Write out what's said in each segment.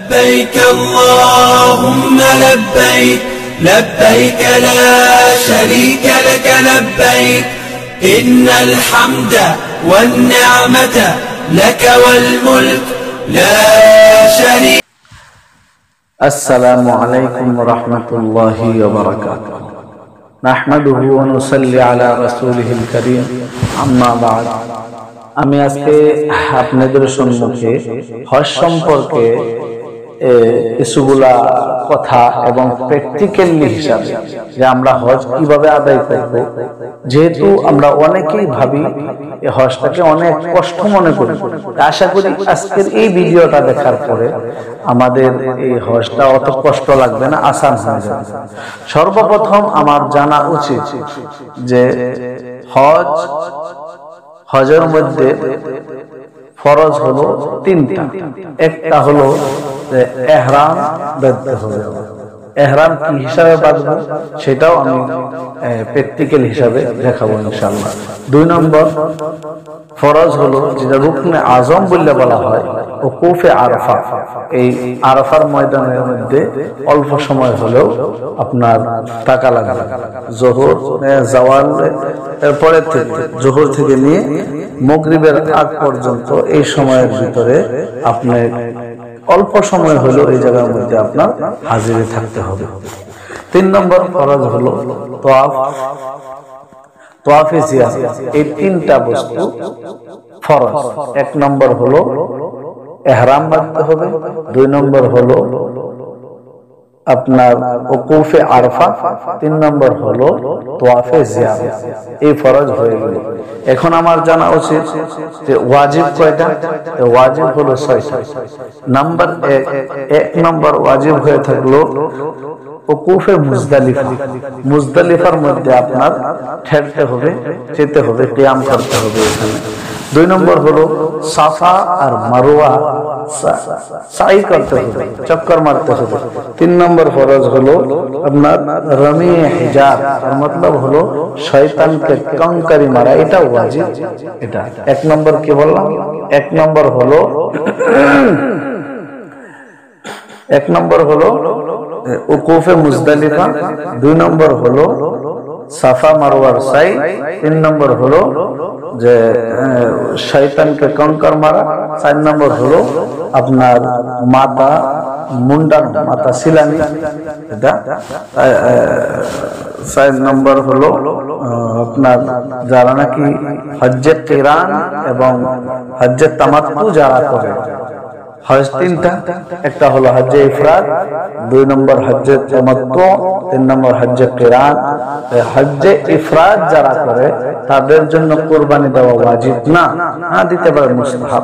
لبيك اللهم لبيك لبيك لا شريك لك لبيك إن الحمد والنعمة لك والملك لا شريك. السلام عليكم ورحمة الله وبركاته. نحمده ونصلي على رسوله الكريم أما بعد. আমি আজকে আপনাদের সম্মুখে হজ সম্পর্কে কিছুগুলা কথা এবং প্র্যাকটিক্যালি হিসাবে যে আমরা হজ কিভাবে আদায় করব, যেহেতু আমরা অনেকেই ভাবি এই হজটাকে অনেক কষ্ট মনে করি। আশা করি আজকের এই ভিডিওটা দেখার পরে আমাদের এই হজটা অত কষ্ট লাগবে না, আসান হয়ে যাবে। সর্বপ্রথম আমার জানা উচিত যে হজের মধ্যে ফরজ হলো তিনটা। একটা হলো যে ইহরাম বাঁধতে হবে। ইহরাম কি হিসাবে বাঁধবো সেটাও আমি প্র্যাকটিক্যাল হিসাবে দেখাবো ইনশাআল্লাহ। 2 নম্বর ফরজ হলো যেটা রুকনে আজম বলে বলা হয় ওকুফে আরাফা। এই আরাফার ময়দানের মধ্যে অল্প সময় হলেও আপনার টাকা লাগবে। জোহর জাওয়াল এরপরে থেকে জোহর থেকে নিয়ে মাগরিবের আগ পর্যন্ত এই সময়ের ভিতরে আপনি অল্প সময় হলেও এই জায়গার মধ্যে আপনার হাজিরে থাকতে হবে। 3 নম্বর ফরজ হলো তোয়াফে জিয়ারত। এই তিনটা বস্তু ফরজ। 1 নম্বর হলো ইহরাম বাঁধতে হবে, 2 নম্বর হলো আপনার ওকুফে আরাফা, 3 নম্বর হলো তোয়াফে জিয়ারত। এই ফরজ হয়ে গেল। এখন আমার জানা উচিত যে ওয়াজিব কয়টা? ওয়াজিব হলো 6টা। নাম্বার 1 নম্বর ওয়াজিব হয়ে থাকলো ওকুফে মুজদালিফা। মুজদালিফার মধ্যে আপনার ঠেকতে হবে, যেতে হবে, কিয়াম করতে হবে এখানে। 2 নম্বর হলো সাফা আর মারওয়া সাই করতে হবে, চক্কর মারতে হবে। 3 নম্বর ফরজ হলো আপনার রমি হিজার, मतलब হলো শয়তানকে কঙ্কারি মারা। এটা ওয়াজিব। এটা 1 নম্বর কি বললাম? 1 নম্বর হলো 1 নম্বর হলো ওকুফে মুজদালিফা, 2 নম্বর হলো সাফা মারওয়ার সাই, 3 নম্বর হলো যে শয়তানকে কঙ্কর মারা, 4 নম্বর হলো আপনার মাথা মুন্ডান, মাথা সিলানি। এটা 4 নম্বর হলো আপনার যারা নাকি হজ্জে কিরান এবং হজ্জে তামাত্তু যারা করে। হজ 3টা। একটা হলো হজ্জে ইফরাদ, 2 নম্বর হজ্জে তামাত্তু, 3 নম্বর হজ্জে কিরান। হজ্জে ইফরাদ যারা করে তাদের জন্য কুরবানি দেওয়া ওয়াজিব না, দিতে পারে মুস্তাহাব।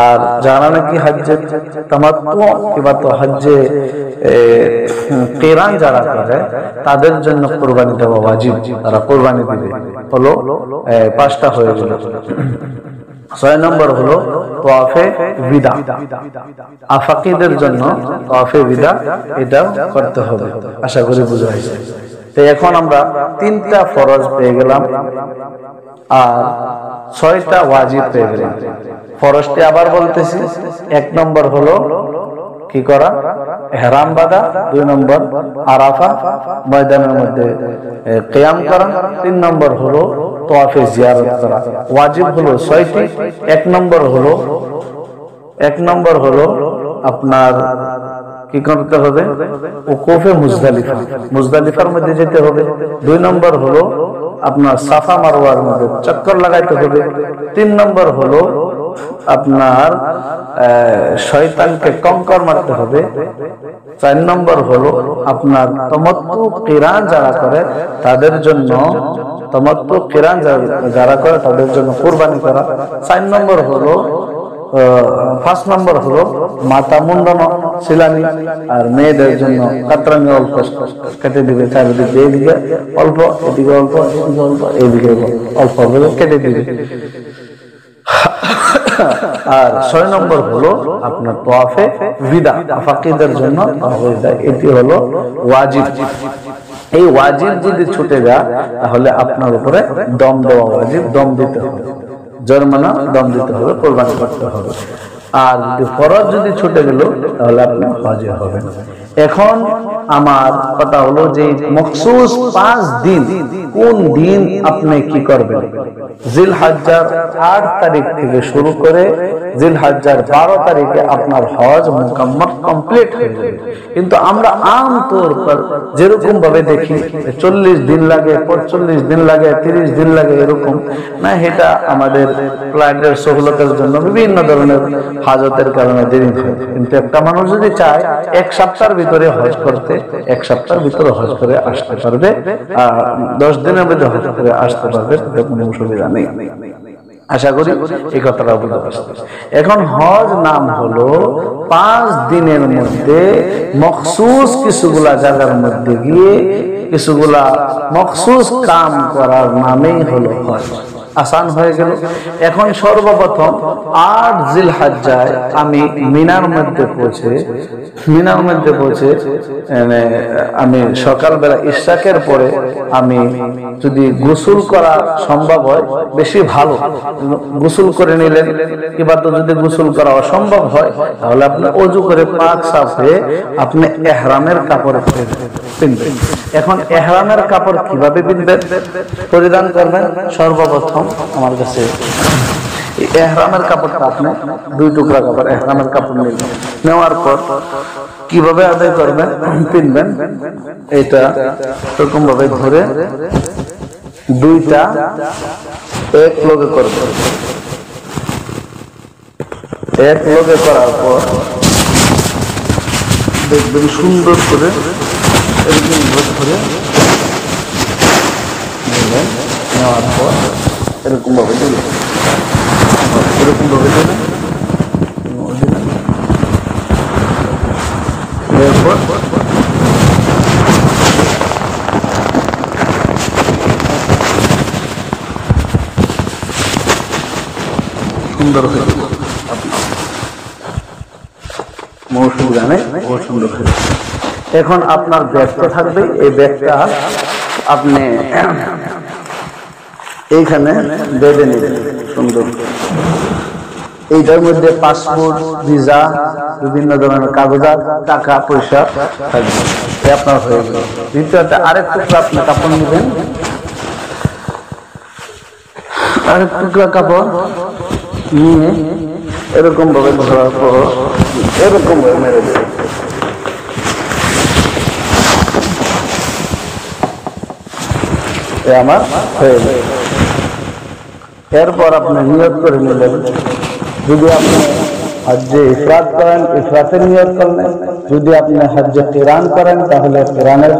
আর যারা নাকি হজ্জে তামাত্তু কিংবা তো হজ্জে কিরান যারা করে তাদের জন্য কুরবানি দেওয়া ওয়াজিব, তারা কুরবানি দিবে। হলো 5টা হয়ে গেল। 6 নম্বর হলো তোয়াফে বিদা। আফাকিদের জন্য তোয়াফে বিদা এটা করতে হবে। আশা করি বুঝা হয়েছে। তো এখন আমরা 3টা ফরজ পেয়ে গেলাম আর 6টা ওয়াজিব পেয়ে গেলাম। ফরজটি আবার বলতেছি। 1 নম্বর হলো কি করা? ইহরাম বাঁধা। 2 নম্বর আরাফা ময়দানের মধ্যে কিয়াম করা। 3 নম্বর হলো তোয়াফে জিয়ারত করা। ওয়াজিব হলো 6টি। 1 নম্বর হলো আপনার কি করতে হবে? ওকুফে মুজদালিফা, মুজদালিফার মধ্যে যেতে হবে। 2 নম্বর হলো আপনার সাফা মারওয়ার মধ্যে চক্কর লাগাইতে হবে। 3 নম্বর হলো আপনার শয়তানকে কঙ্কর মারতে হবে। 4 নম্বর হলো আপনার তামাত্তু কিরান যারা করে তাদের জন্য তামাত্তু কিরান যারা করে তাদের জন্য কুরবানি করা। 4 নম্বর হলো 5 নম্বর হলো মাথা মুন্ডানো সিলানি। আর মেয়েদের জন্য কাতরানি অল্প কেটে দিবে, চারিদিকে এদিকে অল্প, এদিকে অল্প, এদিকে অল্প, এদিকে অল্প কেটে দিবে। আর 6 নম্বর হলো আপনার তোয়াফে বিদা, আফাকিদের জন্য তোয়াফে বিদা। এটি হলো ওয়াজিব। এই ওয়াজিব যদি ছুটে যায় তাহলে আপনার উপরে দম দেওয়া ওয়াজিব, দম দিতে হবে, জরিমানা দম দিতে হবে, কুরবানি করতে হবে। আর যদি ফরজ যদি ছুটে গেল তাহলে আপনি হজে হবেন। এখন আমার কথা হলো যে মখসুস 5 দিন, কোন দিন আপনি কি করবেন? জিলহজ্জার 8 তারিখ থেকে শুরু করে জিলহজ্জার 12 তারিখে আপনার হজ মুকাম্মাল কমপ্লিট হয়ে যাবে। কিন্তু আমরা আমতৌর পর যেরকম ভাবে দেখি 40 দিন লাগে, 45 দিন লাগে, 30 দিন লাগে, এরকম না। এটা আমাদের ফ্লাইটের সহলতের জন্য বিভিন্ন ধরনের হাজতের কারণে দেরি হয়। কিন্তু একটা মানুষ যদি চায় 1 সপ্তাহের ভিতরে হজ করতে, 1 সপ্তাহের ভিতরে হজ করে আসতে পারবে, 10 দিনের মধ্যে হজ করে আসতে পারবে, কোনো অসুবিধা নেই। আশা করি এই কথাটা বুঝতে পারছেন। এখন হজ নাম হলো 5 দিনের মধ্যে মখসুস কিছুগুলা জায়গার মধ্যে গিয়ে কিছুগুলা মখসুস কাম করার নামেই হলো হজ। আসান হয়ে গেল। এখন সর্বপ্রথম 8 জিলহজ্জায় আমি মিনার মধ্যে পৌঁছে আমি সকালবেলা ইশরাকের পরে আমি যদি গোসল করা সম্ভব হয় বেশি ভালো, গোসল করে নিলেন। কিংবা তো যদি গোসল করা অসম্ভব হয় তাহলে আপনি ওযু করে পাক সাফ হয়ে আপনি ইহরামের কাপড় পিনবেন। এখন ইহরামের কাপড় কিভাবে পরিধান করবেন? সর্বপ্রথম আমার কাছে ইহরামের কাপড়টা আপনি 2 টুকরা কাপড় ইহরামের কাপড় নেওয়ার পর কিভাবে আদায় করবেন, পিনবেন, এটা এরকম ভাবে ধরে 2টা এক লগে করবেন। এক লগে করার পর দেখবেন সুন্দর করে এরকম ধরে নেওয়ার পর এরকম ভাবে দিলেন, এরকম ভাবে দিলেন। এরপর সুন্দর হয়ে গেল, মৌসুম জানে সুন্দর হয়ে। এখন আপনার ব্যাগটা থাকবে, এই ব্যাগটা আপনি এইখানে বেঁধে নেবেন সুন্দর। এইটার মধ্যে পাসপোর্ট, ভিসা, বিভিন্ন ধরনের কাগজাত, টাকা পয়সা থাকবে, আপনার হয়ে গেল। দ্বিতীয়টা আরেক টুকরা আপনি কাপড় নেবেন, আরেক টুকরা কাপড় নিয়ে এরকম ভাবে ধরার পর এরকম ভাবে মেরে দেবেন। আমার হয়ে যাবে। এরপর আপনি নিয়ত করে নিলেন। যদি আপনি হজ্জে ইফরাদ করেন, ইফরাতের নিয়ত করলেন। যদি আপনি হজ্জে কিরান করেন তাহলে কিরানের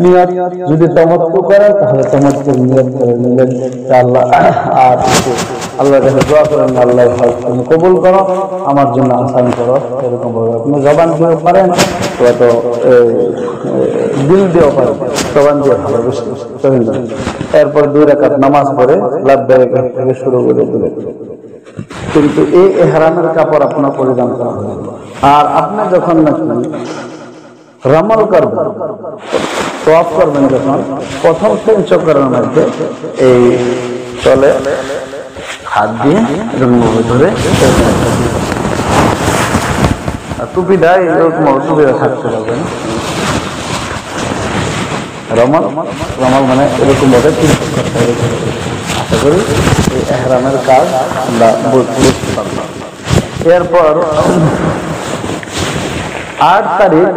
নিয়ত। যদি তামাত্তু করেন তাহলে তামাত্তুর নিয়ত করে নিলেন। আল্লাহ আর আল্লাহর কাছে দোয়া করেন, আল্লাহ হজ তুমি কবুল করো, আমার জন্য আসান করো। এরকম ভাবে আপনি জবান দিয়েও পারেন, তো দিল দিয়েও পারেন, জবান দিয়ে ভালোবেসে। এরপর 2 রাকাত নামাজ পড়ে লাব্বাইক থেকে শুরু করে দিলেন। কিন্তু এই ইহরামের কাপড় আপনার পরিধান করা হবে। আর আপনি যখন নাকি রামাল করবেন, তাওয়াফ করবেন, যখন প্রথম 3 চক্করের মধ্যে এই চলে হাত দিয়ে এরকম ধরে টুপিটা এরকম টুপিটা থাকতে হবে। রমাল মানে এরকম ভাবে 3 চক্কর করতে হবে। আশা করি এই ইহরামের কাজ আমরা বুঝতে পারলাম। এরপর 8 তারিখ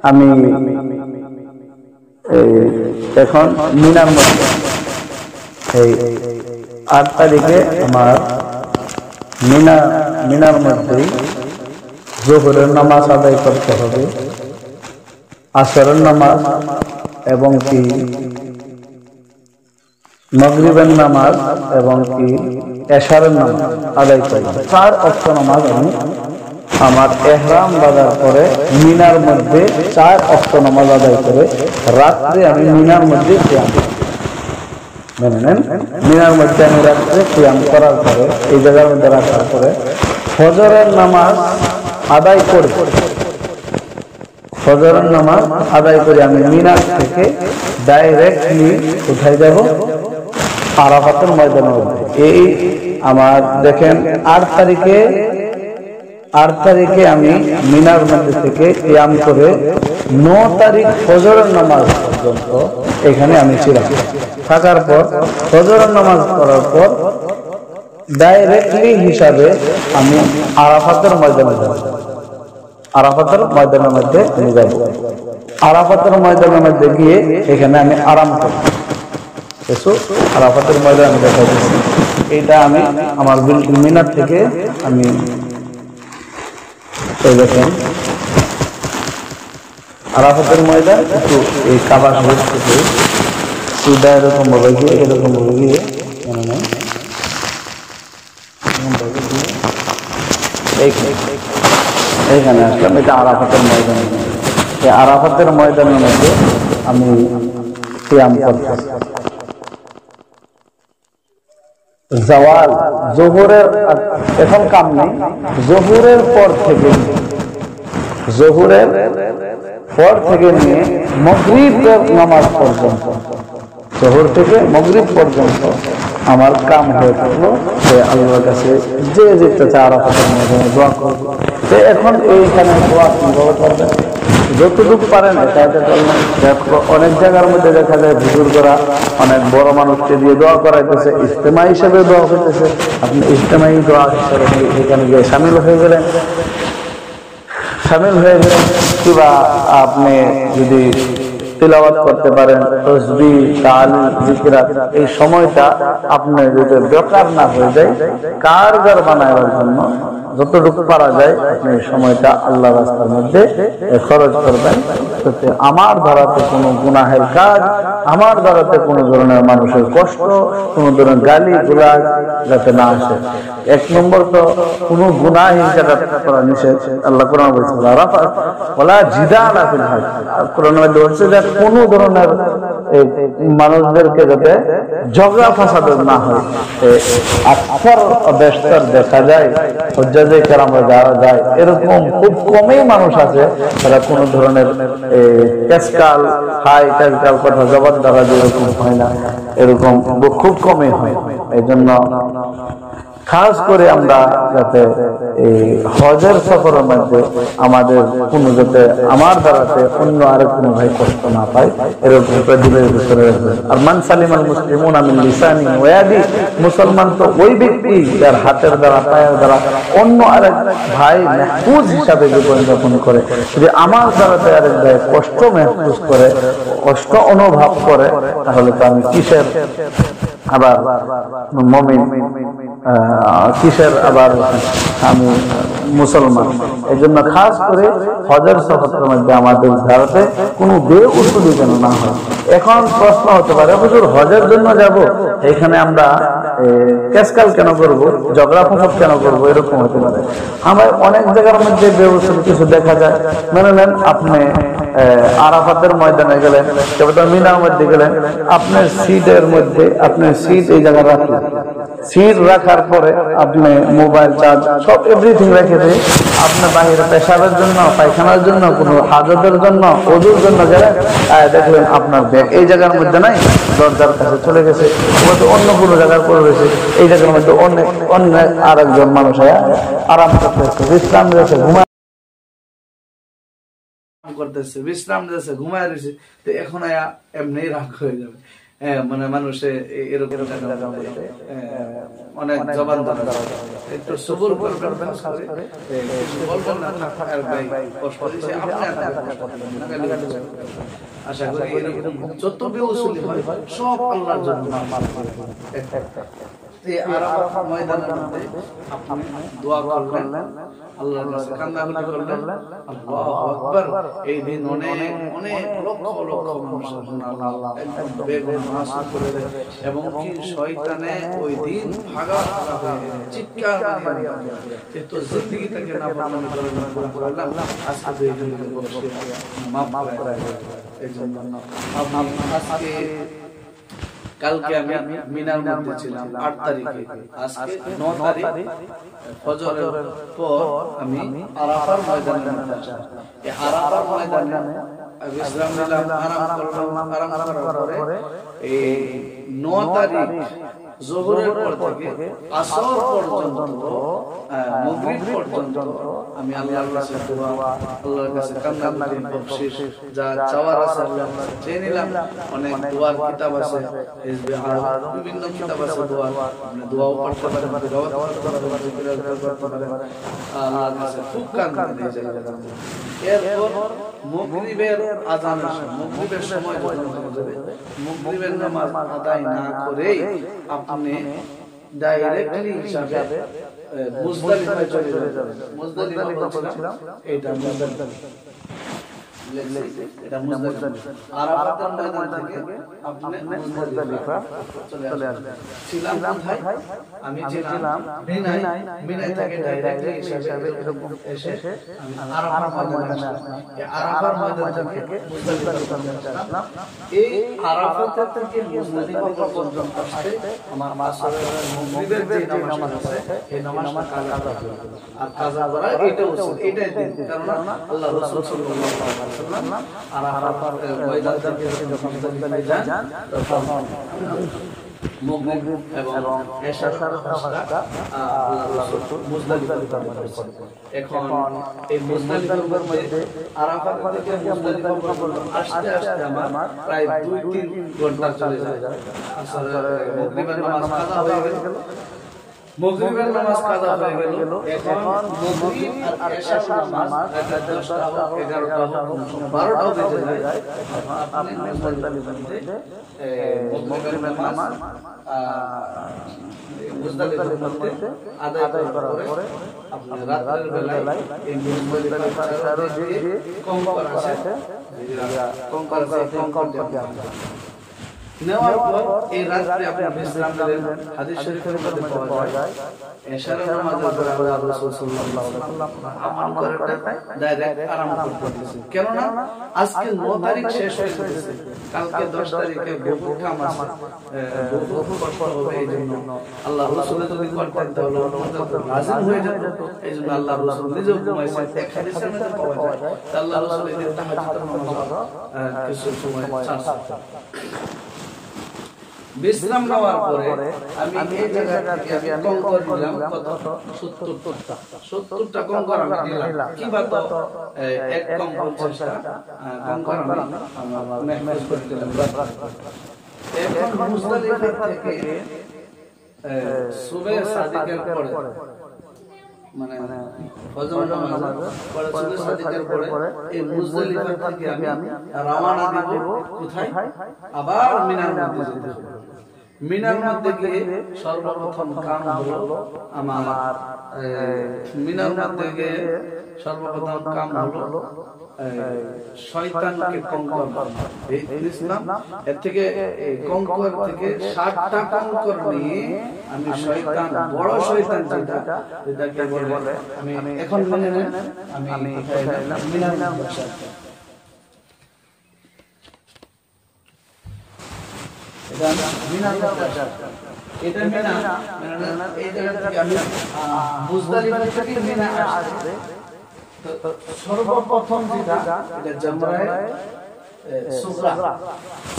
আমি এখন মিনার মধ্যে, এই 8 তারিখে আমার মিনার মধ্যেই যোহরের নামাজ আদায় করতে হবে, আসরের নামাজ এবং কি মাগরিবের নামাজ এবং কি এশারের নামাজ আদায় করব। 4 ওয়াক্ত নামাজ আমি আমার ইহরাম বাঁধার পরে মিনার মধ্যে 4 ওয়াক্ত নামাজ আদায় করে রাত্রে আমি মিনার মধ্যে কিয়াম মিনার মধ্যে আমি রাত্রে কিয়াম করার পরে এই জায়গার মধ্যে রাখার পরে ফজরের নামাজ আদায় করে আমি মিনার থেকে ডাইরেক্টলি কোথায় যাব? আরাফাতের ময়দানে। এই আমার দেখেন 8 তারিখে 8 তারিখে আমি মিনার মধ্যে থেকে কিয়াম করে 9 তারিখ ফজরের নামাজ পর্যন্ত এখানে আমি ছিলাম। থাকার পর ফজরের নামাজ করার পর ডাইরেক্টলি হিসাবে আমি আরাফাতের ময়দানে যাব। আরাফাতের ময়দানের মধ্যে আমি যাব। আরাফাতের ময়দানের মধ্যে গিয়ে এখানে আমি আরাম করব। আরাফাতের ময়দান আমি দেখা দিচ্ছি। এইটা আমি আমার মিনার থেকে আমি দেখেন আরাফাতের ময়দান একটু এই কাবা শরীফ থেকে সিধা এরকম ভাবে গিয়ে এইখানে আসলাম। এটা আরাফাতের ময়দান। এই আরাফাতের ময়দানের মধ্যে আমি কিয়াম করতেছি। জাওয়াল জোহরের এখন কাম নেই, জোহরের পর থেকে নিয়ে মাগরিবের নামাজ পর্যন্ত, জোহর থেকে মাগরিব পর্যন্ত আমার কাম হয়ে থাকলো যে আল্লাহর কাছে যে যেতে চায় আরাফাতের ময়দানে দোয়া করবো। তো এখন এইখানে দোয়া কিভাবে করবেন, যতটুকু পারেন এটা করলেন। অনেক জায়গার মধ্যে দেখা যায় বুজুর্গরা অনেক বড় মানুষকে দিয়ে দোয়া করাইতেছে, ইজতেমা হিসেবে দোয়া হইতেছে। আপনি ইজতেমাই দোয়া হিসেবে এখানে গিয়ে সামিল হয়ে গেলেন, কিংবা আপনি যদি তিলাওয়াত করতে পারেন, তাসবিহ, তাহলিল, জিকিরাত, এই সময়টা আপনি যদি বেকার না হয়ে যায়, কারগার বানানোর জন্য যতটুকু পারা যায় আপনি সময়টা আল্লাহ রাস্তার মধ্যে খরচ করবেন। আমার দ্বারাতে কোনো গুনাহের কাজ, আমার দ্বারাতে কোনো ধরনের মানুষের কষ্ট, কোনো ধরনের গালি গুলাজ যাতে না আসে। 1 নম্বর তো কোনো গুনাহ হিংসা করা নিষেধ। আল্লাহ কোরআন বলছে ওয়ালা জিদালা ফিল হক। কোরআনের মধ্যে বলছে যে কোনো ধরনের মানুষদেরকে যাতে ঝগড়া ফাসাদ না হয়। আকসার বেশতর দেখা যায় হুজ্জাজে কেরামে যারা যায় এরকম খুব কমই মানুষ আছে যারা কোনো ধরনের কেসকাল কথা জবাব দ্বারা যেরকম হয় না, এরকম খুব কমই হয়। এই জন্য খাস করে আমরা যাতে এই হজের সফরের মধ্যে আমাদের কোনো যাতে আমার দ্বারাতে অন্য আরেক কোনো ভাই কষ্ট না পায়, এরকম দিলের ভিতরে রাখবে। আর মান সালিমাল মুসলিমুনা মিন লিসানি ওয়া ইয়াদি, মুসলমান তো ওই ব্যক্তি যার হাতের দ্বারা পায়ের দ্বারা অন্য আরেক ভাই মাহফুজ হিসাবে জীবনযাপন করে। যদি আমার দ্বারাতে আরেক ভাই কষ্ট মাহফুজ করে, কষ্ট অনুভব করে, তাহলে তো আমি কিসের আবার মুমিন, কিসের আবার আমি মুসলমান। এই জন্য খাস করে হজের সফরের মধ্যে আমাদের ভারতে কোনো বেউসুলি যেন না হয়। এখন প্রশ্ন হতে পারে হুজুর হজের জন্য যাব, এখানে আমরা কেসকাল কেন করবো, ঝগড়া ফাসাদ কেন করবো, এরকম হতে পারে। আমার অনেক জায়গার মধ্যে বেউসুলি কিছু দেখা যায়। মেনে নেন আপনি আরাফাতের ময়দানে গেলেন, মিনার মধ্যে গেলেন, আপনার সিটের মধ্যে আপনার সিট এই জায়গায় রাখলেন। সিট রাখার পরে আপনি মোবাইল চার্জ সব এভরিথিং রেখে দিয়ে আপনি বাইরে পেশাবের জন্য, পায়খানার জন্য, কোনো হাজতের জন্য, ওজুর জন্য গেলেন, দেখলেন আপনার ব্যাগ এই জায়গার মধ্যে নাই, দরজার কাছে চলে গেছে, অন্য কোনো জায়গায় পড়ে রয়েছে। এই জায়গার মধ্যে অন্য আরেকজন মানুষ আরাম করতেছে, বিশ্রাম দিয়েছে, করতেছে, বিশ্রাম দিয়েছে, ঘুমায় রয়েছে। তো এখন এমনি রাগ হয়ে যাবে। মানে মানুষে এরকম অনেক জবান একটু সবুর করবেন, আশা করি যত বেউসুলি হয় সব আল্লাহর জন্য। ময়দানের মধ্যে আপনি দোয়া করলেন, আল্লাহর কাছে কান্নাকাটি করলেন, আল্লাহু আকবার। এই দিন অনেক অনেক লক্ষ লক্ষ মানুষ একদম বেগুনাহ মাসুম করে দেয়, এবং কি শয়তানে ওই দিন ভাগা হয়ে চিৎকার মারিয়ে তো জিন্দেগি থেকে না করলাম, আজকে এই জন্য মাফ করে। এই জন্য আজকে কালকে আমি মিনার মধ্যে ছিলাম 8 তারিখে, আজকে 9 তারিখ ফজরের পর আমি আরাফার ময়দানে আসলাম। এই আরাফার ময়দানে বিশ্রাম নিলাম, আরাম করার পরে এই 9 তারিখ যোহরের পর থেকে আসর পর্যন্ত মাগরিব পর্যন্ত আমি আল্লাহর কাছে দোয়া, আল্লাহর কাছে কান্নাকাটি বকশিশ যা চাওয়ার আছে আল্লাহ চেয়ে নিলাম। অনেক দোয়ার কিতাব আছে, বিভিন্ন কিতাব আছে দোয়া, আপনি দোয়াও পড়তে পারেন, তেলাওয়াত করতে পারেন, জিকির করতে পারেন, আল্লাহর কাছে খুব কান্নাকাটি যায়। এরপর মাগরিবের আযান আসে, মাগরিবের সময় যখন হয়ে যাবে, মাগরিবের নামাজ আদায় না করেই আপনি ডাইরেক্টলি হিসাবে মুজদালিফায় চলে যাবেন। মুজদালিফা বলছিলাম এটা মুজদালিফা, এটা মুজদালিফা। আরাফাতের ময়দান থেকে আপনি মুজদালিফা চলে আসবেন। ছিলাম কোথায়? আমি ছিলাম মিনায় থেকে ডাইরেক্টলি হিসাবে এরকম এসে আমি আরাফার ময়দানে আসলাম। এই আরাফার ময়দান থেকে মুজদালিফা আসলাম। এই আরাফাত থেকে মুজদালিফা পর্যন্ত আসতে আমার আসরের মাগরিবের যে নামাজ আছে এই নামাজটা কাজা হবে। আর কাজা করা এটাই উচিত, এটাই দিন। কারণ আল্লাহ রাসূল সাল্লাল্লাহু আলাইহি ওয়াসাল্লাম আরাফার ময়দান থেকে যখন মুজদালিফায় যান তখন মাগরিব এবং এশার নামাজটা আল্লাহ রাসূল মুজদালিফার মধ্যে পড়েন। এখন এই মুজদালিফার মধ্যে আরাফাত থেকে মুজদালিফা পর্যন্ত আসতে আসতে আমার প্রায় 2-3 ঘন্টা চলে যায়। আসলে মাগরিবের নামাজ কাজা হয়ে গেল, মাগরিবের নামাজ কাজা হয়ে গেল। এখন মাগরিব আর এশার নামাজ রাত 10টা 11টা 12টা বেজে যায়। আপনি মুজদালিফার মধ্যে মাগরিবের নামাজ মুজদালিফার মধ্যে আদায় করার পরে আপনি রাতের বেলায় এই মুজদালিফার চারো দিকে কঙ্কর আছে, কঙ্কর নেওয়ার পর এই রাতে আপনি বিশ্রাম নেবেন। হাদিস শরীফের মধ্যে পাওয়া যায় এশার নামাজের পরে আল্লাহ রাসূল সাল্লাল্লাহু আলাইহি ওয়াসাল্লাম আমল করে ডাইরেক্ট আরাম করতেছেন। কেন না আজকে 9 তারিখ শেষ হয়ে গেছে, কালকে 10 তারিখে বহুত কাম আছে, বহুত কষ্ট হবে। এইজন্য আল্লাহ রাসূল যদি করতেন তাহলে লাজিম হয়ে যেত। এইজন্য আল্লাহ রাসূল নিজেও ঘুমাইছে। এক হাদিসের মধ্যে পাওয়া যায় আল্লাহ রাসূল এই তাহাজ্জুদের নামাজ কিছু সময় ছাড়ছেন। বিশ্রাম নেওয়ার পরে আমি এই জায়গা থেকে আমি কঙ্কর নিলাম কত 70টা কঙ্কর আমি নিলাম। কিভাবে এক কঙ্কর 50টা কঙ্কর আমি মেহমেজ করতে দিলাম। এখন মুজদালিফা থেকে সুবহে সাদিকের পরে মানে ফজর নামাজ পরে সুবহে সাদিকের পরে এই মুজদালিফা থেকে আমি রওনা দিব কোথায়? আবার মিনার মধ্যে যেতে হবে। মিনার মধ্যে গিয়ে সর্বপ্রথম কাম হলো আমার মিনার মধ্যে গিয়ে সর্বপ্রথম কাম হলো শয়তানকে কঙ্কর মারা। ইসলাম এর থেকে কঙ্কর থেকে 60টা কঙ্কর নিয়ে আমি শয়তান, বড় শয়তান যেটাকে বলে আমি এখন মনে নেন আমি মিনার মধ্যে সর্বপ্রথম যেটা জামরায়ে সুগরা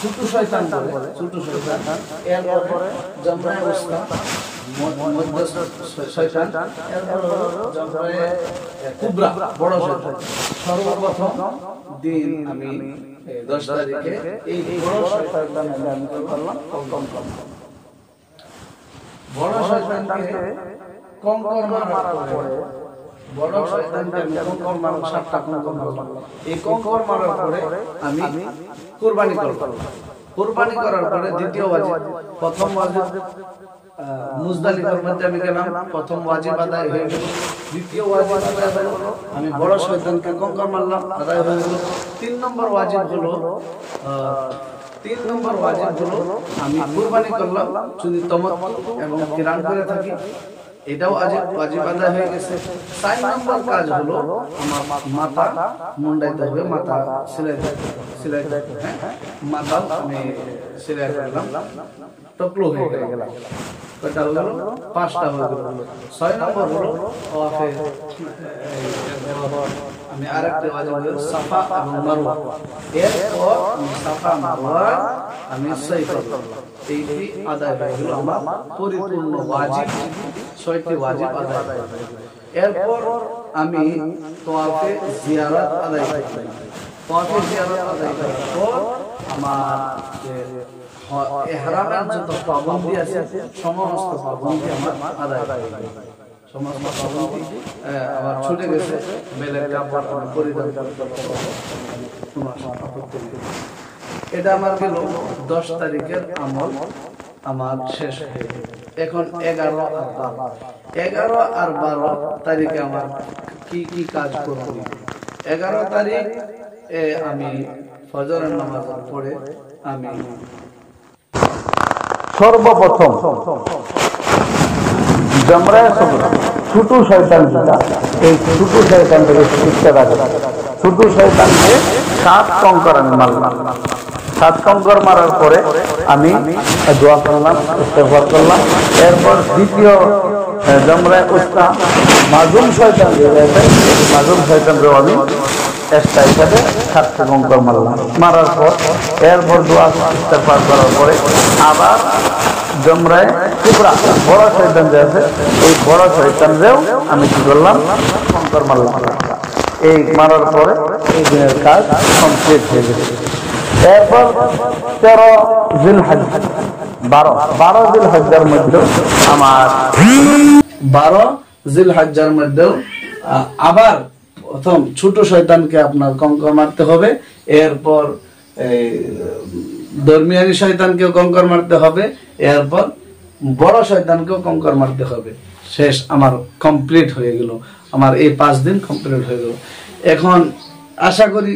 ছোট শয়তান বলে, ছোট শয়তান। এরপরে জামরায়ে উসতা মধ্য শয়তান, এরপরে জামরায়ে কুবরা বড় শয়তান। সর্বপ্রথম দিন আমি 10 তারিখে এই বড় শয়তান আমি করলাম কঙ্কর। বড় শয়তানকে কঙ্কর মারার পরে বড় শয়তানকে আমি কঙ্কর মারলাম, 7টা কঙ্কর মারলাম। এই কঙ্কর মারার পরে আমি কুরবানি করলাম। কুরবানি করার পরে দ্বিতীয় ওয়াজিব, প্রথম ওয়াজিব মুজদালিফার মধ্যে আমি গেলাম, প্রথম ওয়াজিব আদায় হয়ে গেল। দ্বিতীয় ওয়াজিব আদায় হলো আমি বড় শয়তানকে কঙ্কর মারলাম, আদায় হয়ে গেল। 3 নম্বর ওয়াজিব হলো আমি কুরবানি করলাম যদি তামাত্তু এবং কিরান করে থাকি, এটাও ওয়াজিব আদায় হয়ে গেছে। 4 নম্বর কাজ হলো আমার মাথা মুন্ডাইতে হবে, মাথা সিলাই মাথা আমি সিলাই করলাম, টপলো হয়ে গেল। কয়টা হলো? 5টা হয়ে গেল। 6 নম্বর হলো আমি আরেকটা ওয়াজিব সাফা এবং মারওয়া, এরপর আমি সাফা মারওয়া আমি সই করলাম। এইটি আদায় হয়ে গেল আমার পরিপূর্ণ ওয়াজিব, 6টি ওয়াজিব আদায় হয়ে গেল। এরপর আমি তাওয়াফে জিয়ারত আদায় করলাম। তাওয়াফে জিয়ারত আদায় করার পর আমার যে ইহরামের যত পাবন্দি আছে সমস্ত পাবন্দি আমার আদায় হয়ে গেল। সমস্ত পাবন্দি আমার ছুটে গেছে, বেলের কাপড় পরিধান করতে হবে, এটা আমার গেল 10 তারিখের আমল আমার শেষ হয়ে গেল। এখন 11 আর 12 তারিখে আমার কি কি কাজ করব। 11 তারিখ আমি ফজরের নামাজ পড়ে আমি সর্বপ্রথম জামরায়ে সুগরা ছোট শয়তান যেটা, এই ছোট শয়তান থেকে শিক্ষা রাখা। ছোট শয়তানকে 7 কঙ্কর আমি মারলাম। 7 কঙ্কর মারার পরে আমি দোয়া করলাম, ইস্তেগফার করলাম। এরপর দ্বিতীয় জামরায়ে উসতা মাজুম শয়তান যেটা, মাজুম শয়তানকেও আমি চেষ্টা হিসাবে 7টা কঙ্কর মারলাম। মারার পর এরপর দোয়া ইস্তেগফার করার পরে আবার জামরায়ে কুবরা বড় শয়তান যে আছে, এই বড় শয়তানকেও আমি কি করলাম, কঙ্কর মারলাম। এই মারার পরে এই দিনের কাজ কমপ্লিট হয়ে গেছে। এরপর 13 জিলহজ 12 জিলহজ্জার মধ্যে আমার 12 জিলহজ্জার মধ্যে আবার প্রথম ছোট শয়তানকে আপনার কঙ্কর মারতে হবে। এরপর দরমিয়ানি শয়তানকেও কঙ্কর মারতে হবে। এরপর বড় শয়তানকেও কঙ্কর মারতে হবে। শেষ আমার কমপ্লিট হয়ে গেল। আমার এই 5 দিন কমপ্লিট হয়ে গেল। এখন আশা করি